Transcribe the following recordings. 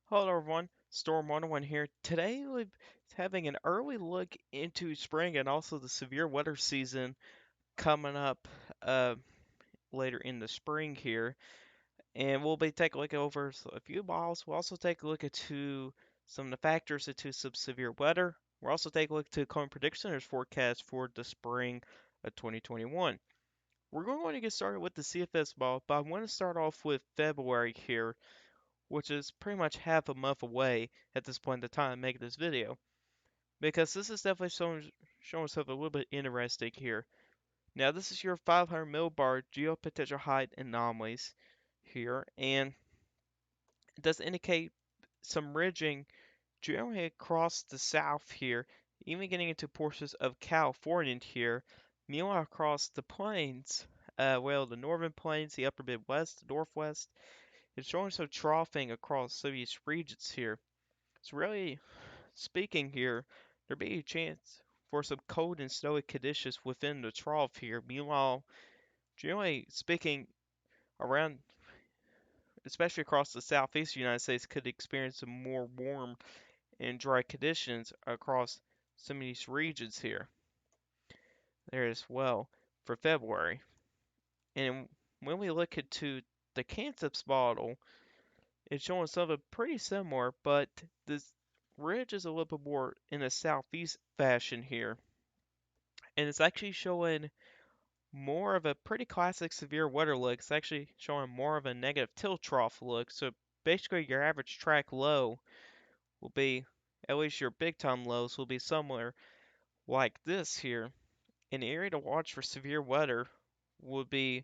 Hello everyone, Storm 101 here. Today we're having an early look into spring and also the severe weather season coming up uh, later in the spring here. And we'll be taking a look over a few models. We'll also take a look into some of the factors into some severe weather. We'll also take a look to current prediction center's forecast for the spring of 2021. We're going to get started with the CFS model, but I want to start off with February here, which is pretty much half a month away at this point in the time making this video. Because this is definitely showing something a little bit interesting here. Now this is your 500 millibar geopotential height anomalies here, and it does indicate some ridging generally across the south here, even getting into portions of California here, meanwhile across the plains, the northern plains, the upper Midwest, the Northwest, it's showing some troughing across some of these regions here. It's really speaking here, there be a chance for some cold and snowy conditions within the trough here. Meanwhile, generally speaking, around, especially across the southeast United States, could experience some more warm and dry conditions across some of these regions here there as well for February. And when we look into the Kansas model, it's showing something pretty similar, but this ridge is a little bit more in a southeast fashion here. And it's actually showing more of a pretty classic severe weather look. It's actually showing more of a negative tilt trough look. So basically your average track low will be, at least your big time lows will be somewhere like this here. An area to watch for severe weather would be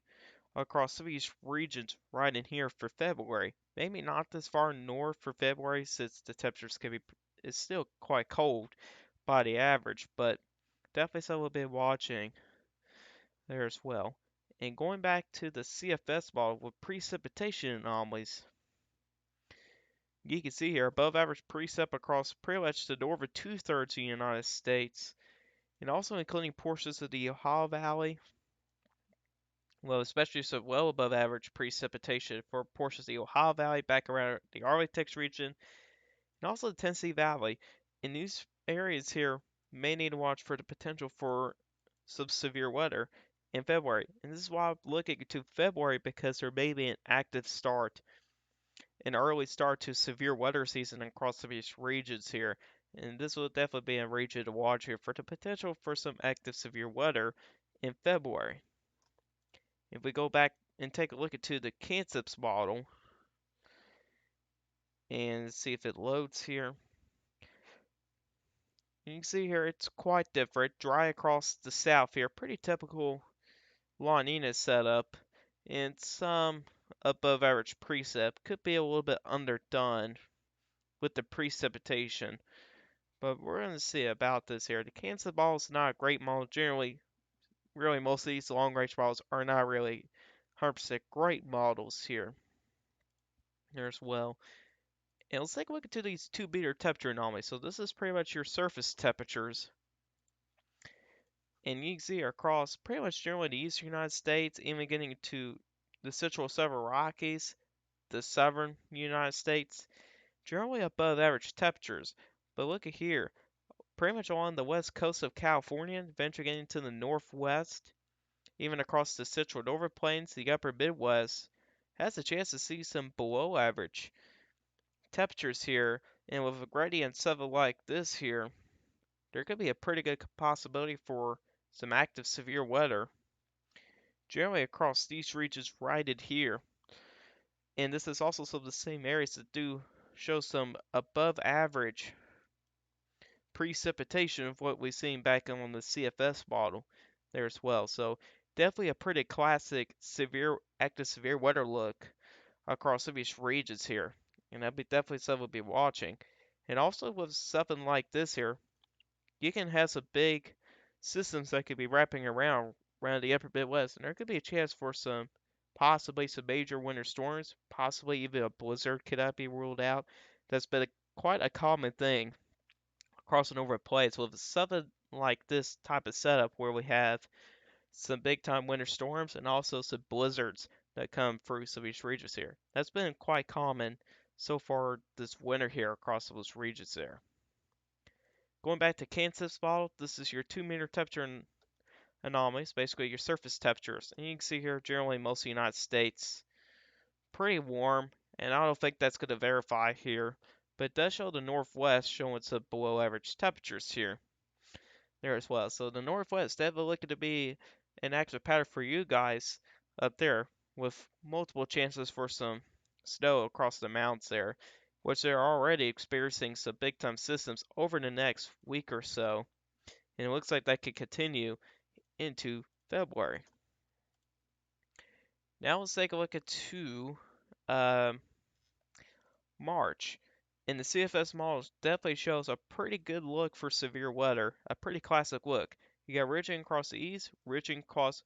across some of these regions right in here for February. Maybe not this far north for February since the temperatures can be, it's still quite cold by the average, but definitely something we'll be watching there as well. And going back to the CFS model with precipitation anomalies, you can see here above average precip across pretty much the northern two-thirds of the United States, and also including portions of the Ohio Valley, well, especially some well above average precipitation for portions of the Ohio Valley back around the Arctic region, and also the Tennessee Valley. In these areas here, may need to watch for the potential for some severe weather in February. And this is why I'm looking to February because there may be an early start to severe weather season across some of these regions here. And this will definitely be a region to watch here for the potential for some active severe weather in February. If we go back and take a look into the Kansas model and see if it loads here, you can see here it's quite different. Dry across the south here, pretty typical La Nina setup, and some above average precip. Could be a little bit underdone with the precipitation, but we're going to see about this here. The Kansas ball is not a great model. Generally, really, most of these long range models are not really 100% great models here as well. And let's take a look into these 2 meter temperature anomalies. So this is pretty much your surface temperatures. And you can see across pretty much generally the eastern United States, even getting to the central southern Rockies, the southern United States, generally above average temperatures. But look at here, pretty much along the west coast of California, venturing into the northwest, even across the central northern plains, the upper Midwest, has a chance to see some below average temperatures here. And with a gradient something like this here, there could be a pretty good possibility for some active severe weather, generally across these regions right in here. And this is also some of the same areas that do show some above average precipitation of what we've seen back on the CFS model there as well. So definitely a pretty classic severe active severe weather look across some of these regions here. And that'd be definitely something we'll be watching. And also with something like this here, you can have some big systems that could be wrapping around the upper Midwest, and there could be a chance for some possibly some major winter storms, possibly even a blizzard could not be ruled out. That's been quite a common thing crossing over a place with something like this type of setup where we have some big time winter storms and also some blizzards that come through some of these regions here. That's been quite common so far this winter here across those regions there. Going back to Kansas model, this is your 2 meter temperature anomalies, basically your surface temperatures. And you can see here generally most of the United States pretty warm, and I don't think that's going to verify here, but it does show the Northwest showing some below average temperatures here there as well. So the Northwest definitely looking to be an active pattern for you guys up there with multiple chances for some snow across the mountains there, which they're already experiencing some big time systems over the next week or so. And it looks like that could continue into February. Now let's take a look at um, March. And the CFS model definitely shows a pretty good look for severe weather, a pretty classic look. You got ridging across the east, ridging across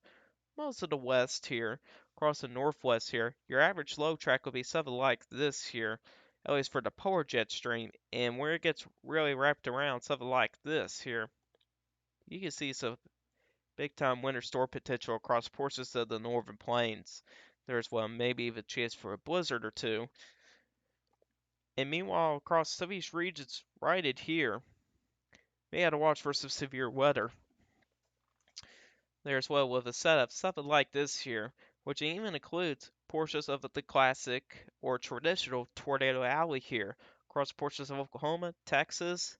most of the west here, across the northwest here. Your average low track will be something like this here, at least for the polar jet stream. And where it gets really wrapped around, something like this here, you can see some big time winter storm potential across portions of the northern plains. There's well, maybe even a chance for a blizzard or two. And meanwhile, across some of these regions right in here, we had to watch for some severe weather there as well with a setup, something like this here, which even includes portions of the classic or traditional tornado alley here, across portions of Oklahoma, Texas,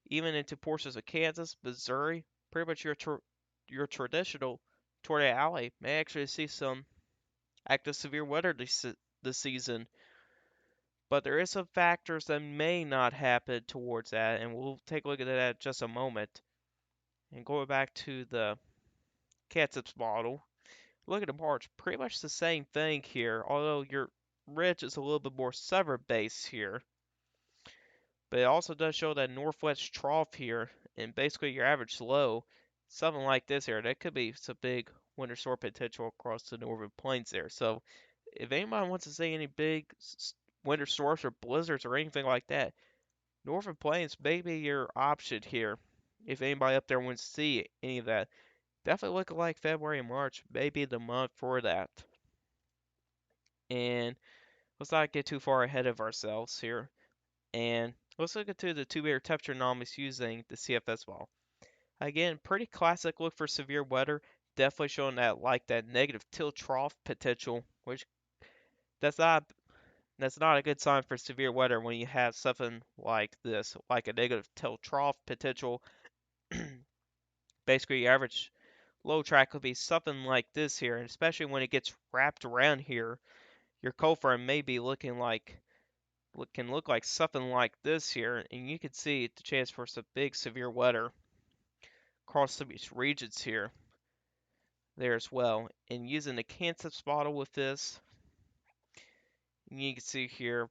even into portions of Kansas, Missouri. Pretty much your traditional tornado alley may actually see some active severe weather this season. But there is some factors that may not happen towards that, and we'll take a look at that in just a moment. And going back to the Kansas model, look at the March, pretty much the same thing here, although your ridge is a little bit more severed base here. But it also does show that northwest trough here, and basically your average low, something like this here. That could be some big winter storm potential across the northern plains there. So if anybody wants to see any big winter storms or blizzards or anything like that, northern plains may be your option here. If anybody up there wants to see any of that, definitely look like February and March may be the month for that. And let's not get too far ahead of ourselves here. And let's look into the 2 meter temperature anomalies using the CFS model. Again, pretty classic look for severe weather. Definitely showing that negative tilt trough potential, which that's not that's not a good sign for severe weather when you have something like this, like a negative tilt trough potential. Basically, your average low track could be something like this here, and especially when it gets wrapped around here, your cold front may be can look like something like this here, and you can see the chance for some big severe weather across some of these regions here there as well. And using the Kansas model with this, you can see here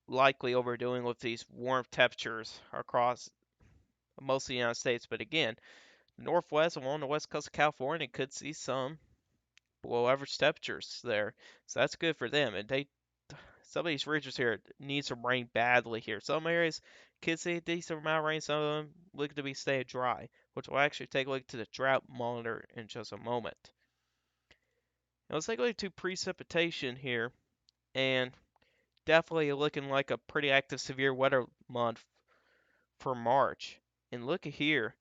likely overdoing with these warm temperatures across most of the United States. But again, northwest along the west coast of California could see some below average temperatures there. So that's good for them. And some of these regions here need some rain badly here. Some areas could see a decent amount of rain, some of them look to be staying dry, which we'll actually take a look to the drought monitor in just a moment. Now let's take a look to precipitation here, and definitely looking like a pretty active severe weather month for March. And look at here,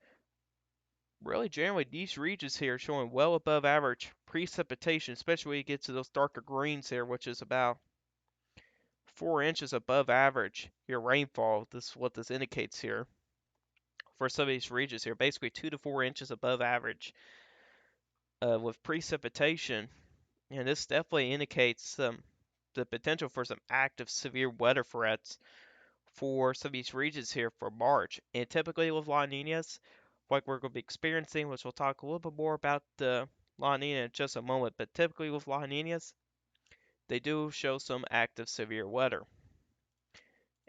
really generally these regions here showing well above average precipitation, especially when you get to those darker greens here, which is about 4 inches above average your rainfall. This is what this indicates here for some of these regions here, basically 2 to 4 inches above average with precipitation. And this definitely indicates the potential for some active severe weather threats for some of these regions here for March. And typically with La Ninas, like we're going to be experiencing, which we'll talk a little bit more about the La Nina in just a moment, but typically with La Ninas, they do show some active severe weather.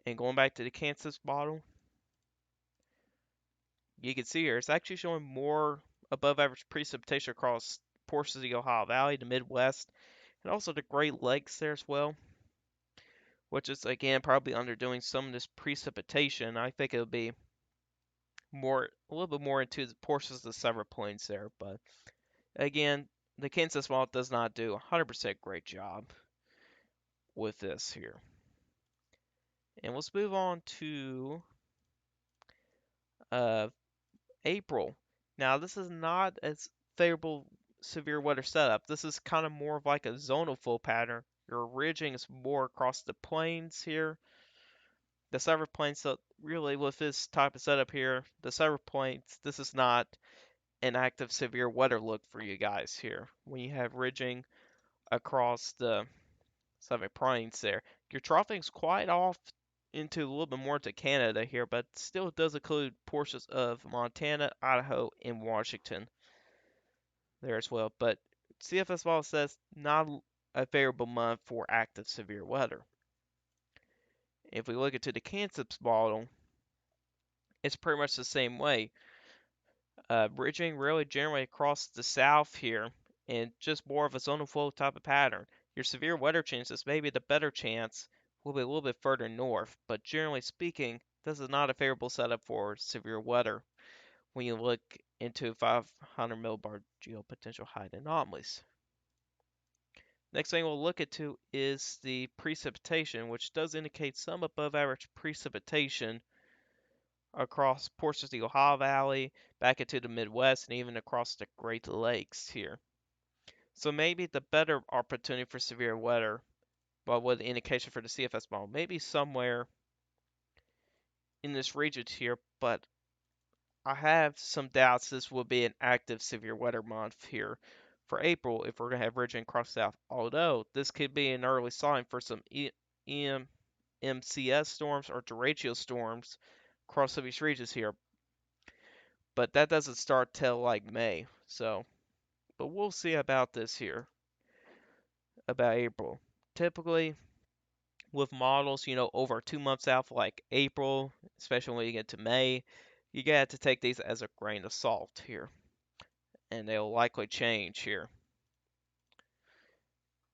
And going back to the Kansas model, you can see here it's actually showing more above average precipitation across portions of the Ohio Valley, the Midwest, and also the Great Lakes there as well, which is again probably underdoing some of this precipitation. I think it'll be a little bit more into the portions of the several plains there, but again, the Kansas model does not do a 100% great job with this here. And let's move on to uh, April. Now, this is not as favorable severe weather setup. This is kind of more of like a zonal flow pattern. Your ridging is more across the plains here. The several plains, so really with this type of setup here, the several plains, this is not an active severe weather look for you guys here. When you have ridging across the seven plains there, your troughing's quite off into a little bit more to Canada here, but still does include portions of Montana, Idaho, and Washington there as well. But CFS model says not a favorable month for active severe weather. If we look into the Kansas model, it's pretty much the same way. Bridging really generally across the south here, and just more of a zonal flow type of pattern. Your severe weather chances, maybe the better chance, will be a little bit further north, but generally speaking, this is not a favorable setup for severe weather when you look into 500 millibar geopotential height anomalies. Next thing we'll look into is the precipitation, which does indicate some above average precipitation across portions of the Ohio Valley, back into the Midwest, and even across the Great Lakes here. So maybe the better opportunity for severe weather, but with the indication for the CFS model, maybe somewhere in this region here, but I have some doubts this will be an active severe weather month here for April if we're going to have ridging across south. Although this could be an early sign for some MCS storms or derecho storms across some of these regions here, but that doesn't start till like May. So, but we'll see about this here, about April. Typically, with models, over 2 months out, like April, especially when you get to May, you got to take these as a grain of salt here, and they'll likely change here.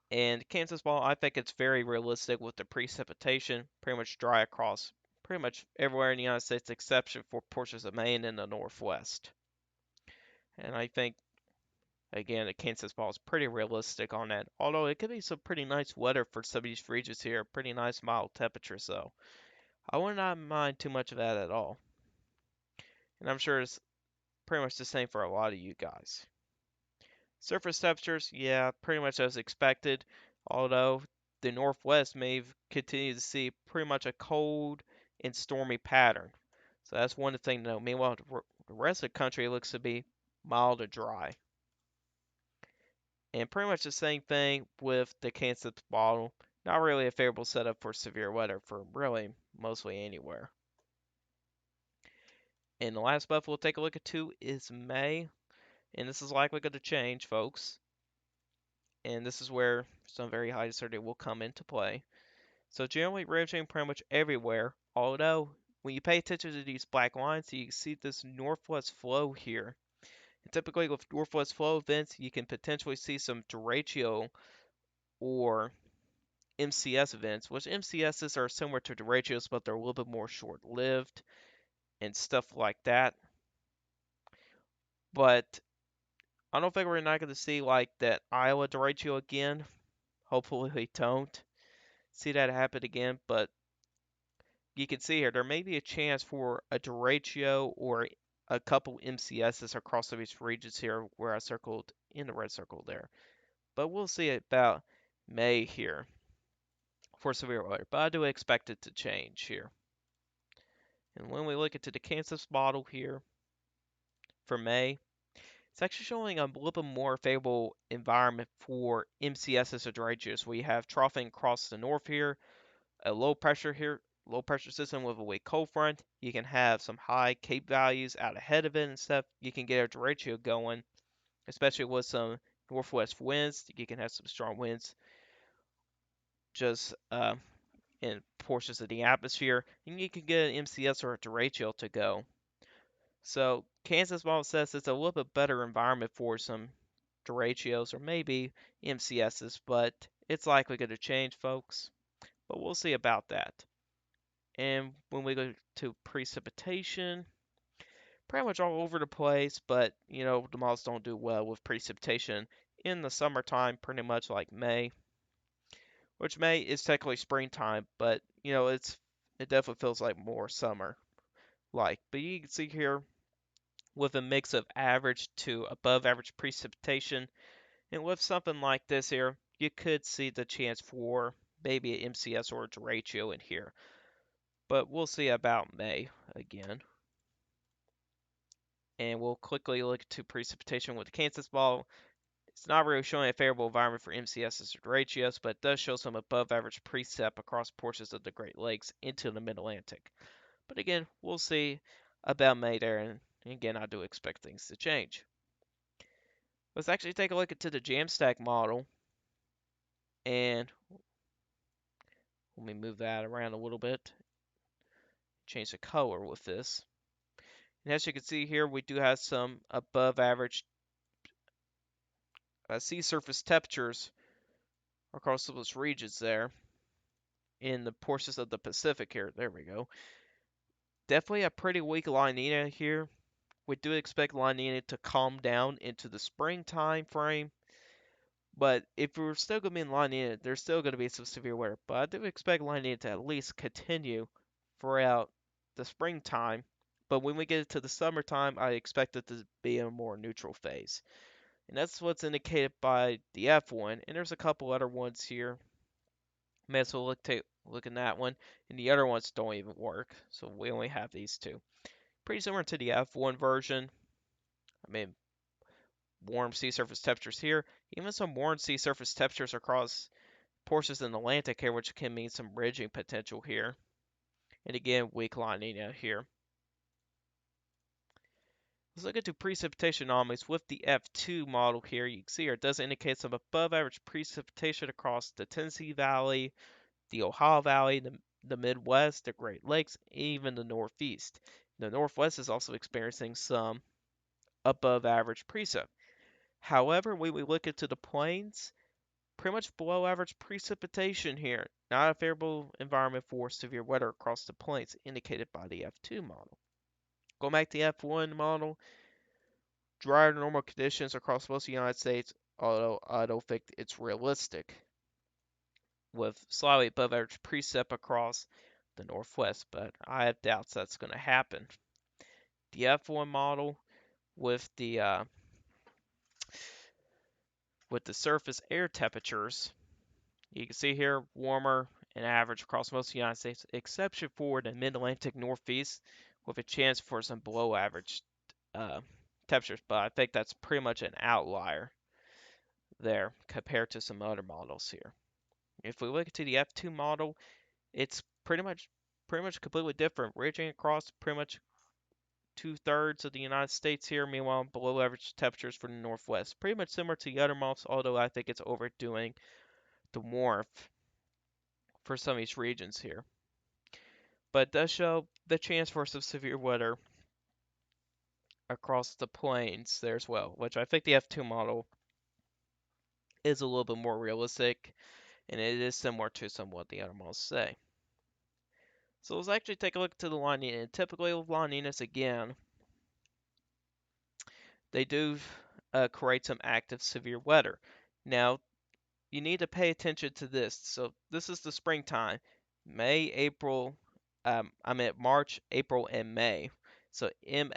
And Kansas ball, I think it's very realistic with the precipitation, pretty much dry across pretty much everywhere in the United States, exception for portions of Maine and the Northwest. And I think again, the Kansas ball is pretty realistic on that. Although it could be some pretty nice weather for some of these regions here. Pretty nice mild temperatures, though. I would not mind too much of that at all. And I'm sure it's pretty much the same for a lot of you guys. Surface temperatures, yeah, pretty much as expected. Although the Northwest may continue to see pretty much a cold and stormy pattern. So that's one thing to know. Meanwhile, the rest of the country looks to be mild to dry. And pretty much the same thing with the Kansas bottle. Not really a favorable setup for severe weather for really mostly anywhere. And the last month we'll take a look at too is May. And this is likely going to change, folks. And this is where some very high uncertainty will come into play. So generally ridging pretty much everywhere. Although when you pay attention to these black lines, you see this northwest flow here. And typically with northwest flow events, you can potentially see some derecho or MCS events, which MCSs are similar to derechos, but they're a little bit more short-lived and stuff like that. But I don't think we're not going to see like that Iowa derecho again. Hopefully we don't see that happen again, but you can see here there may be a chance for a derecho or a couple MCSs across these regions here where I circled in the red circle there. But we'll see about May here for severe weather, but I do expect it to change here. And when we look into the Kansas model here for May, it's actually showing a little bit more favorable environment for MCSs or derechos. We have troughing across the north here, a low pressure system with a weak cold front. You can have some high cape values out ahead of it and stuff. You can get a derecho going, especially with some northwest winds. You can have some strong winds just in portions of the atmosphere, and you can get an MCS or a derecho to go. So Kansas model says it's a little bit better environment for some derechos or maybe MCSs, but it's likely going to change, folks. But we'll see about that. And when we go to precipitation, pretty much all over the place, but the models don't do well with precipitation in the summertime, pretty much like May, which May is technically springtime, but it's it definitely feels like more summer like. But you can see here with a mix of average to above average precipitation, and with something like this here, you could see the chance for maybe an MCS or a derecho in here. But we'll see about May again. And we'll quickly look to precipitation with the Kansas ball. It's not really showing a favorable environment for MCSs or derechos, but it does show some above average precip across portions of the Great Lakes into the Mid-Atlantic. But again, we'll see about May there, and again, I do expect things to change. Let's actually take a look into the Jamstack model, and let me move that around a little bit, change the color with this. And as you can see here, we do have some above average sea surface temperatures across those regions there in the portions of the Pacific here. There we go. Definitely a pretty weak La Nina here. We do expect La Nina to calm down into the spring time frame. But if we're still going to be in La Nina, there's still going to be some severe weather. But I do expect La Nina to at least continue throughout the springtime. But when we get into the summertime, I expect it to be in a more neutral phase. And that's what's indicated by the F1. And there's a couple other ones here. May as well look in that one. And the other ones don't even work. So we only have these two. Pretty similar to the F1 version. I mean, warm sea surface temperatures here. Even some warm sea surface temperatures across portions in the Atlantic here, which can mean some ridging potential here. And again, weak La Nina here. Let's look into precipitation anomalies with the F2 model here. You can see here it does indicate some above average precipitation across the Tennessee Valley, the Ohio Valley, the Midwest, the Great Lakes, even the Northeast. The Northwest is also experiencing some above average precip. However, when we look into the plains, pretty much below average precipitation here. Not a favorable environment for severe weather across the plains, indicated by the F2 model. Going back to the F1 model, drier than normal conditions across most of the United States, although I don't think it's realistic, with slightly above average precip across the Northwest, but I have doubts that's going to happen. The F1 model with the surface air temperatures, you can see here warmer and average across most of the United States, exception for the mid-Atlantic Northeast, with a chance for some below average uh, temperatures, but I think that's pretty much an outlier there compared to some other models here. If we look at the F2 model, it's pretty much completely different, ridging across pretty much two-thirds of the United States here, meanwhile below average temperatures for the Northwest. Pretty much similar to the other models, although I think it's overdoing the warmth for some of these regions here. But it does show the chance for some severe weather across the plains there as well, which I think the F2 model is a little bit more realistic, and it is similar to some what the other models say. So let's actually take a look to the La Nina. And typically with La Ninas, again, they do create some active severe weather. Now, you need to pay attention to this. So this is the springtime, May, April, I'm at March, April, and May. So M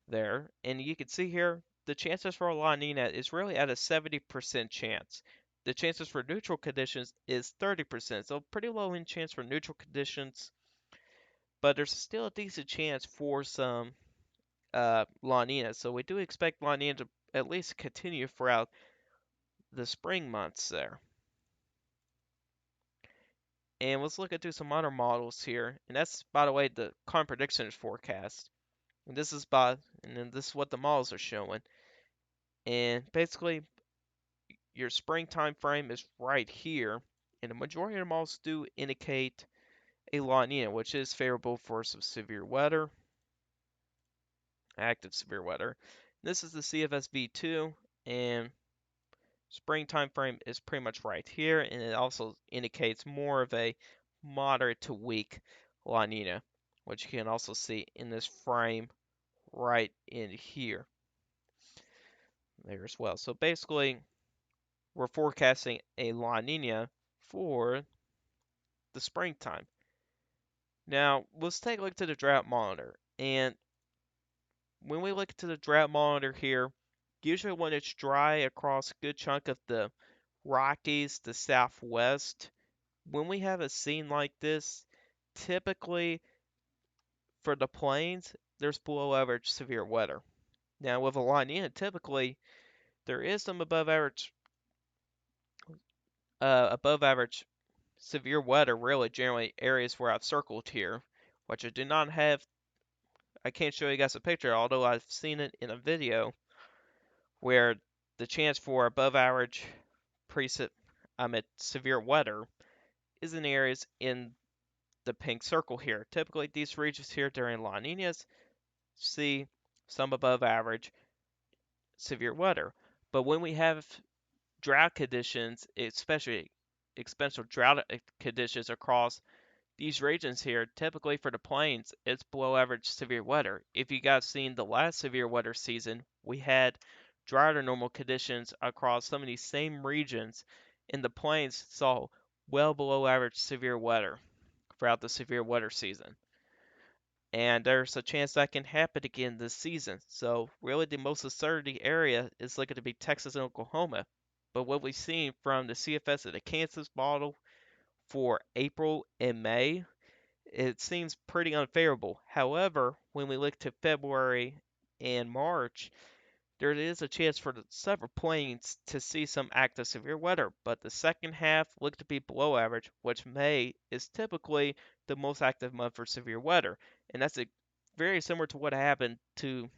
there, and you can see here the chances for a La Nina is really at a 70% chance. The chances for neutral conditions is 30%, so pretty low in chance for neutral conditions, but there's still a decent chance for some La Nina. So we do expect La Nina to at least continue throughout the spring months there. And let's look into some other models here, and that's by the way the current predictions forecast. And this is what the models are showing. And basically, your spring time frame is right here, and the majority of the models do indicate a La Nina, which is favorable for some severe weather, active severe weather. This is the CFS V2, and spring time frame is pretty much right here, and it also indicates more of a moderate to weak La Nina, which you can also see in this frame right in here there as well. So basically, we're forecasting a La Nina for the springtime. Now, let's take a look to the drought monitor. And when we look to the drought monitor here, usually when it's dry across a good chunk of the Rockies, the Southwest, when we have a scene like this, typically for the plains, there's below average severe weather. Now, with a La Nina, typically there is some above average severe weather, really, generally areas where I've circled here, which I do not have. I can't show you guys a picture, although I've seen it in a video where the chance for above average precip, severe weather is in areas in the pink circle here. Typically, these regions here during La Ninas see some above average severe weather. But when we have drought conditions, especially expensive drought conditions across these regions here, typically for the plains, it's below average severe weather. If you guys seen the last severe weather season, we had drier than normal conditions across some of these same regions, and the plains saw well below average severe weather throughout the severe weather season. And there's a chance that can happen again this season. So really the most uncertainty area is looking to be Texas and Oklahoma. But what we've seen from the CFS and the Kansas model for April and May, it seems pretty unfavorable. However, when we look to February and March, there is a chance for the several plains to see some active severe weather, but the second half looked to be below average, which May is typically the most active month for severe weather. And that's very similar to what happened to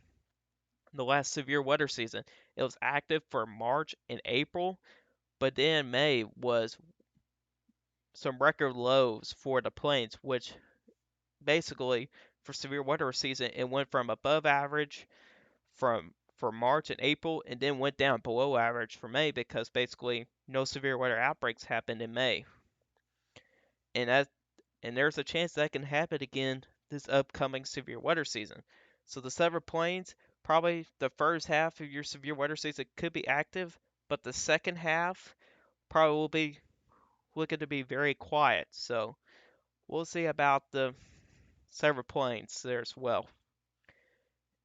the last severe weather season. It was active for March and April, but then May was some record lows for the plains, which basically for severe weather season it went from above average from for March and April, and then went down below average for May because basically no severe weather outbreaks happened in May, and that and there's a chance that can happen again this upcoming severe weather season. So the several plains, probably the first half of your severe weather season could be active, but the second half probably will be looking to be very quiet. So we'll see about the several plains there as well.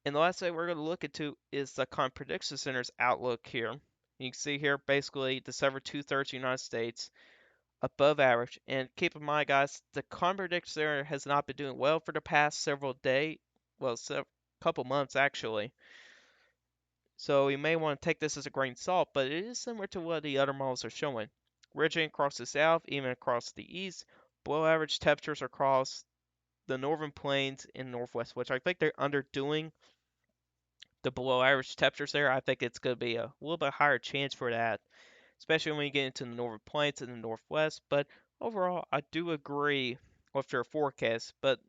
And the last thing we're going to look into is the Climate Prediction Center's outlook here. You can see here basically December 2/3 United States above average. And keep in mind, guys, the Climate Prediction Center has not been doing well for the past several days, well, couple months actually. So you may want to take this as a grain of salt, but it is similar to what the other models are showing. Ridging across the south, even across the east, below average temperatures across the northern plains and northwest, which I think they're underdoing the below average temperatures there. I think it's going to be a little bit higher chance for that, especially when you get into the northern plains and the northwest. But overall, I do agree with your forecast, but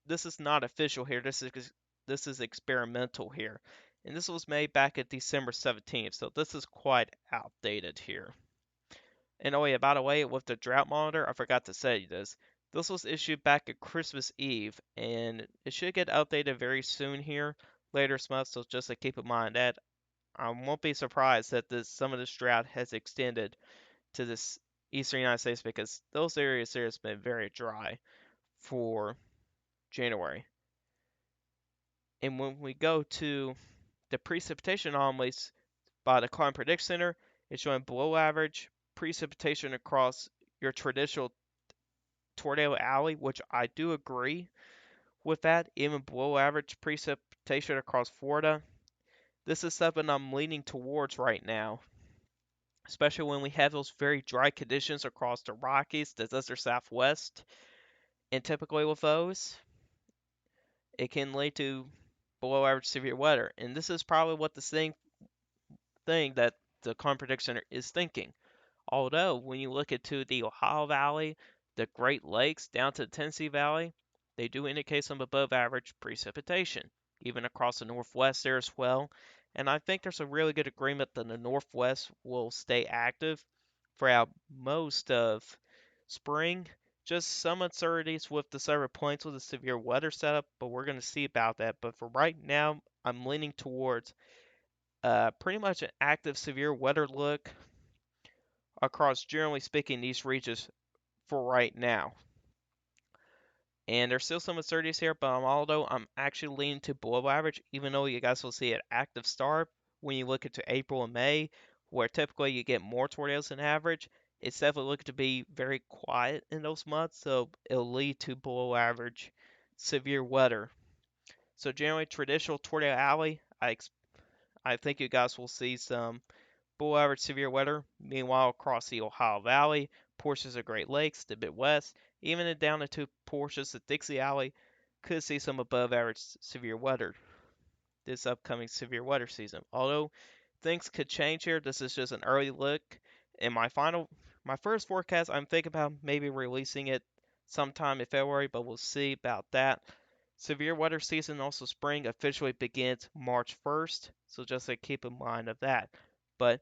this is not official here. This is experimental here. And this was made back at December 17th, so this is quite outdated here. And oh yeah, by the way, with the drought monitor, I forgot to say this. This was issued back at Christmas Eve, and it should get updated very soon here, later this month, so just to keep in mind that I won't be surprised that some of this drought has extended to this eastern United States because those areas there has been very dry for January. And when we go to the precipitation anomalies by the Climate Prediction Center, it's showing below average precipitation across your traditional tornado alley, which I do agree with that, even below average precipitation across Florida. This is something I'm leaning towards right now, especially when we have those very dry conditions across the Rockies, the desert Southwest, and typically with those, it can lead to below average severe weather. And this is probably what the same thing that the Climate Prediction Center is thinking. Although, when you look into the Ohio Valley, the Great Lakes, down to the Tennessee Valley, they do indicate some above average precipitation, even across the Northwest there as well. And I think there's a really good agreement that the Northwest will stay active throughout most of spring. Just some uncertainties with the several points with the severe weather setup, but we're going to see about that. But for right now, I'm leaning towards pretty much an active severe weather look across, generally speaking, these regions for right now. And there's still some uncertainties here, but although I'm actually leaning to below average, even though you guys will see an active start when you look into April and May, where typically you get more tornadoes than average, it's definitely looking to be very quiet in those months, so it'll lead to below average severe weather. So generally, traditional tornado alley, I think you guys will see some below average severe weather. Meanwhile, across the Ohio Valley, portions of Great Lakes, the Midwest, even down into portions of Dixie Alley, could see some above average severe weather this upcoming severe weather season. Although things could change here, this is just an early look. In my first forecast, I'm thinking about maybe releasing it sometime in February, but we'll see about that. Severe weather season, also spring, officially begins March 1st, so just to keep in mind of that. But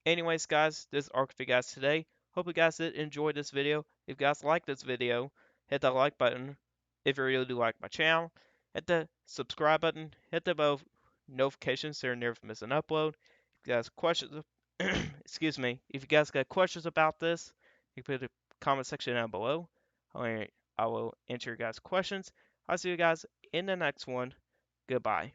anyways, guys, this is Arc for you guys today. Hope you guys did enjoy this video. If you guys like this video, hit that like button. If you really do like my channel, hit the subscribe button. Hit the bell notifications so you're never miss an upload. If you guys have questions, excuse me. If you guys got questions about this, you can put a comment section down below. I will answer your guys' questions. I'll see you guys in the next one. Goodbye.